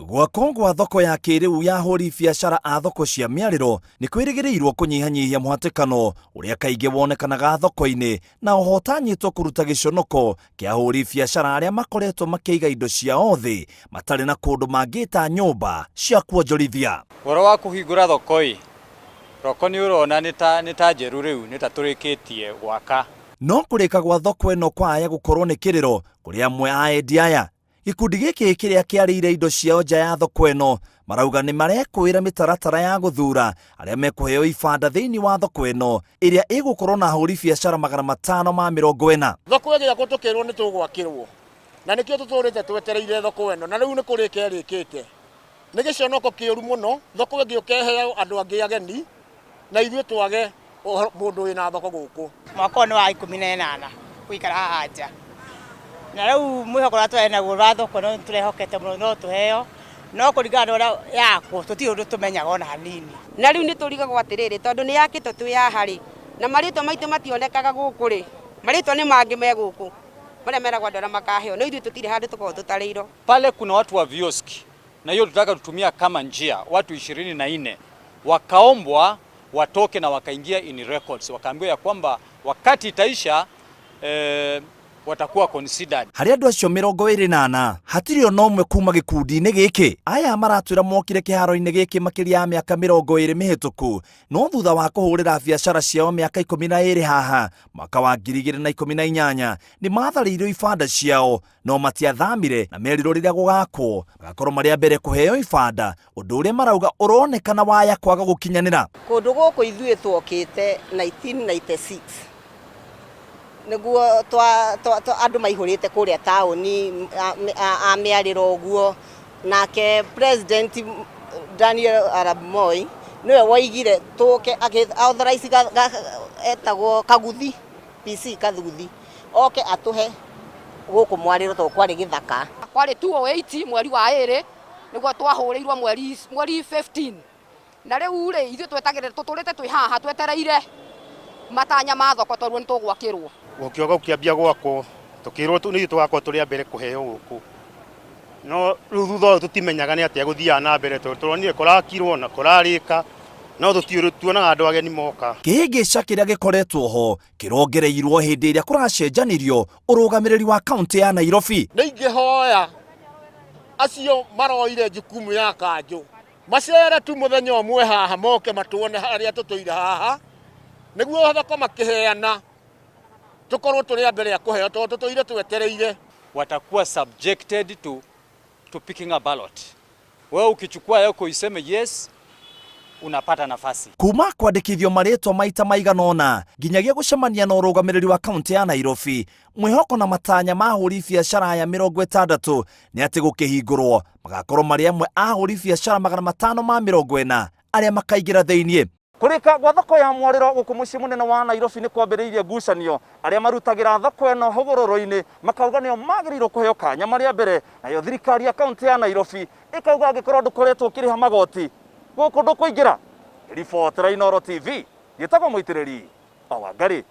Gwakwo gwa thoko ya kĩrĩu ya hũri biacara a thoko cia miariro nĩ kwĩrĩgĩrĩirwo kũnyihanyihia mũhatĩkano ũrĩa kaingĩ wonekanaga thoko-inĩ na oho tanyĩtwo kũruta gĩconoko kĩa hũri biacara arĩa makoretwo makĩiga indo ciao thĩ matarĩ na kũndũ mangĩta nyũmba cia kuonjorithia. Ũhoro wa kũhingũra thoko-ĩ, thoko nĩ ũrona nĩ ta njerũ rĩu nĩ ta tũrĩkĩtie gwaka. No kũrĩka gwa thoko ĩno kwaya gũkorwo nĩ kĩrĩro kũrĩ amwe a endia aya. Gĩkundi gĩkĩ kĩrĩa kĩarĩire indo ciao nja ya thoko ĩno marauga nĩ marekũĩra mĩtaratara ya gũthura arĩa mekũheo ibanda thĩinĩ wa thoko ĩno ĩrĩa ĩgũkorwo na hũri biacara 540. Thoko ĩrĩa gũtũkĩrwo nĩ tũgwakĩrwo na nĩkĩo tũtũrĩte twetereire thoko ĩno na rĩu nĩ kũrĩka ĩrĩkĩte. Nĩ gĩconoko kĩũru mũno thoko ĩngĩ ũkeheo andũ angĩ ageni na ithuĩ twage mũndũ wĩna thoko gũkũ. Mwaka nĩ wa 18 gũikara haha nja. Na rĩu mwĩhoko ũrĩa tũrĩ naguo wa thoko no tũrehokete mũno no tũheo no kũringana na ũrĩa yakwo tũtirĩ ũndũ tũmenyaga ona hanini. Na rĩu nĩ tũrigagwo atĩrĩrĩ tondũ nĩ yakĩtwo twĩ haha rĩ na marĩtwa maitũ mationekaga gũkũ rĩ marĩtwa nĩ mangĩ me gũkũ marĩa meragwo andũ arĩa makaheo no ithuĩ tũtirĩ handũ tũkorwo tũtarĩirwo. Pale kuna watu wa vioski na hiyo tutaka tutumia kama njia watu 24 wakaombwa watoke na wakaingia in records wakaambiwa ya kwamba wakati itaisha watakuwa considered. Harĩ andũ acio 24 hatirĩ ona ũmwe kuma gĩkundi-inĩ gĩkĩ. Aya maratwĩra mokire kĩharo-inĩ gĩkĩ makĩria ya mĩaka 20 mĩhĩtũku no thutha wa kũhũrĩra biacara ciao mĩaka 12 haha mwaka wa 2018 nĩ matharĩirio ibanda ciao no matiathamire na merirwo rĩrĩa gũgakwo magakorwo marĩa mbere kũheo ibanda ũndũ ũrĩa marauga ũronekana waya kwaga gũkinyanĩra. Kũndũ gũkũ ithuĩ twokĩte 1996 nĩguo andũ maihũrĩte kũrĩa taũni a miariro ũguo nake president Daniel Arap Moi nĩwe waigire tũke authorize etagwo kaguthi PC kathuthi oke atũhe gũkũ mwarĩro tondũ kwarĩ gĩthaka. Kwarĩ 2008 mweri wa 2 nĩguo twahũrĩirwo mweri 15 na rĩu rĩ ithuĩ twetagĩrĩra tũtũrĩte twĩ haha twetereire matanya ma thoko tondũ nĩ tũgwakĩrwo. Gũkĩoga ũkĩambia gwakwo tũkĩrwo nĩ tũgakorwo tũrĩ mbere kũheo gũkũ no rĩu thutha tũtimenyaga nĩ atĩa gũthiaga na mbere tondũ tũronire kũrakirwo na kũrarĩka no tuonaga andũ ageni moka. Kĩhĩngĩca kĩrĩa gĩkoretwo ho kĩrongereirwo hĩndĩ ĩrĩa kũracenjanĩrio ũrũgamĩrĩri wa kaunti ya Nairobi. Nĩ ingĩhoya acio maroire jukumu ya kanjũ macere tu mũthenya ũmwe haha moke matuone harĩa tũtũire haha nĩguo thoko makĩheana tukorwo tũrĩ mbere ya kũheo tondũ tũtũire twetereire. Watakuwa subjected to picking a ballot. Wewe ukichukua yako iseme yes unapata nafasi. Kuma kwandĩkithio marĩtwa maita maigana ũna nginyagia gũcemania na ũrũgamĩrĩri wa kaunti ya Nairobi mwĩhoko na matanya ma hũri biacara ya 60 nĩ atĩ gũkĩhingũrwo magakorwo marĩ amwe a hũri biacara 540 arĩa makaingĩra thĩinĩ. Kũrĩka gwa thoko ya mwarĩro gũkũ mũciĩ mũnene wa Nairobi nĩ kwambĩrĩirie ngucanio arĩa marutagĩra thoko ĩno hũgũrũrũ-inĩ makauga nĩo magĩrĩirwo kũheo kanya marĩa mbere nayo thirikari ya kaunti ya Nairobi ĩkauga angĩkorwo ndũkoretwo ũkĩrĩha magoti gũkũ ndũkũingĩra. Riboti ya Iraingirwo TV gĩtagwo mũitĩrĩri Wangari.